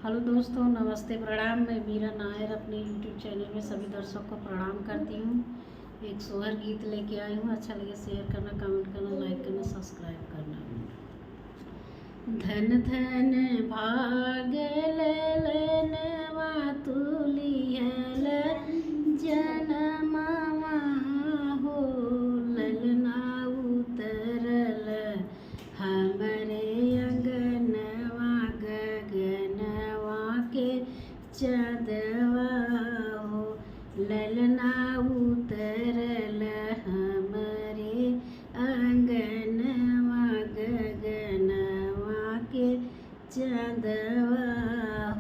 Hello दोस्तों, नमस्ते, प्रणाम। मैं मीरा नायर अपने यूट्यूब चैनल में सभी दर्शकों को प्रणाम करती हूँ। एक सोहर गीत लेके आई हूँ। अच्छा लगे शेयर करना, कमेंट करना, लाइक करना, सब्सक्राइब करना। धन धन भाग ललनवा तुलिहल जनमवा हो, ललना उतरल हमरे अंगनवा गगनवा के चदवा हो, ललना उतरल हमरे अंगनवा गगनवा के चदवा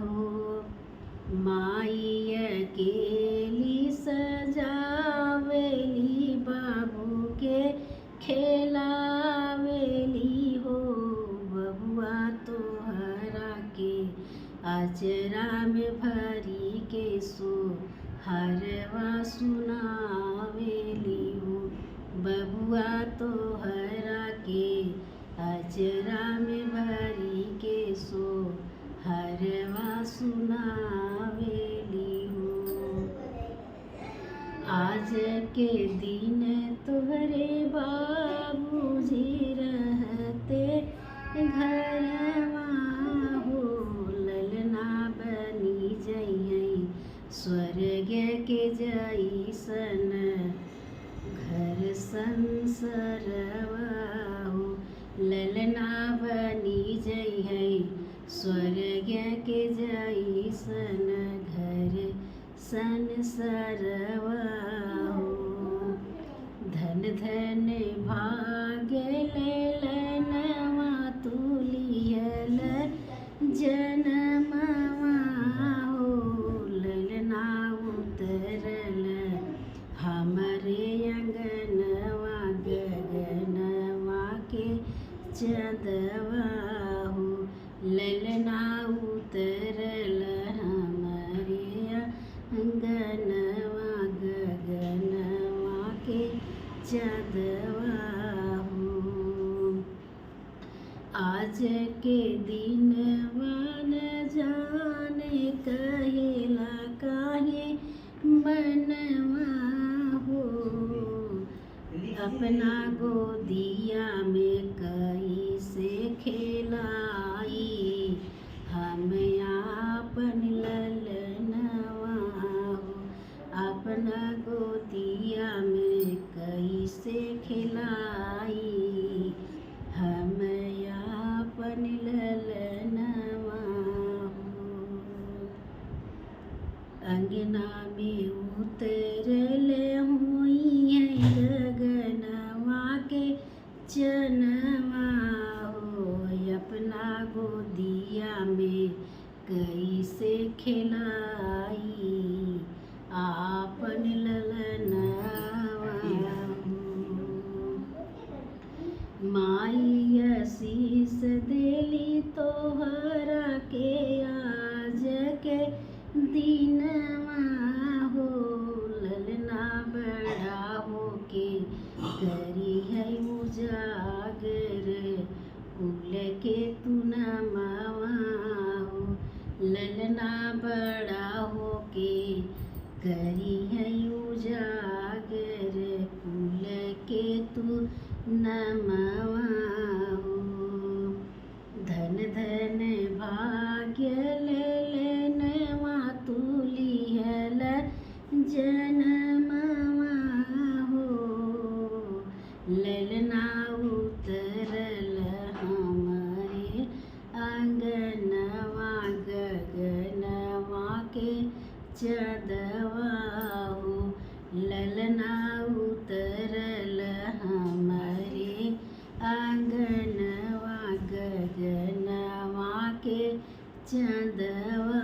हो। माई अकेली सजावेली, बाबू के खेलावेली हो, बबुआ तोहरा के अचरा में भरी के सोहरवा सुनावेली हो, बबुआ तोहरा के अचरा में भरी के सोहरवा सुनावेली हो। आज के दिन तोहरे बाबूजी रहते घरवा हो, ललना बनी जइयै स्वर्ग के जइसन घर संसरवा हो, ललना बनी जइयै स्वर्ग के जइसन घर संसरवा हो। धन धन भाग ललनवा तुलिहल जनमवा हो, ललना उतरल हमरे अंगनवा गगनवा के चदवा हो, ललना उतरल हमरे अंगनवा गगनवा के चदवा हो। आज के दिन वन जाने कहेला काहे मनवा हो, अपना गोदिया में कैसे खेलाई हम आपन ललनवा हो, अपना गोदिया में कैसे खिलाई हम आपन ललनवा हो। अंगना में उतरल हुई गगनवा के चनवा हो, अपना गोदिया में कैसे खिलाई आपन ललनवा हो। माई आशीष देली तोहरा के आज के दिनवा हो, ललना बड़ा हो के करी है उजागर कुल के तू नमवा हो, ललना बड़ा हो के करी है उजागर कुल के तू नमवा हो। धन धन भाग्य ललनवा तुलिहल जनमवा हो, ललना उतरल हमरे अंगनवा गगनवा के चदवा हो, ललना उतरल हमरे अंगनवा गगनवा के चदवा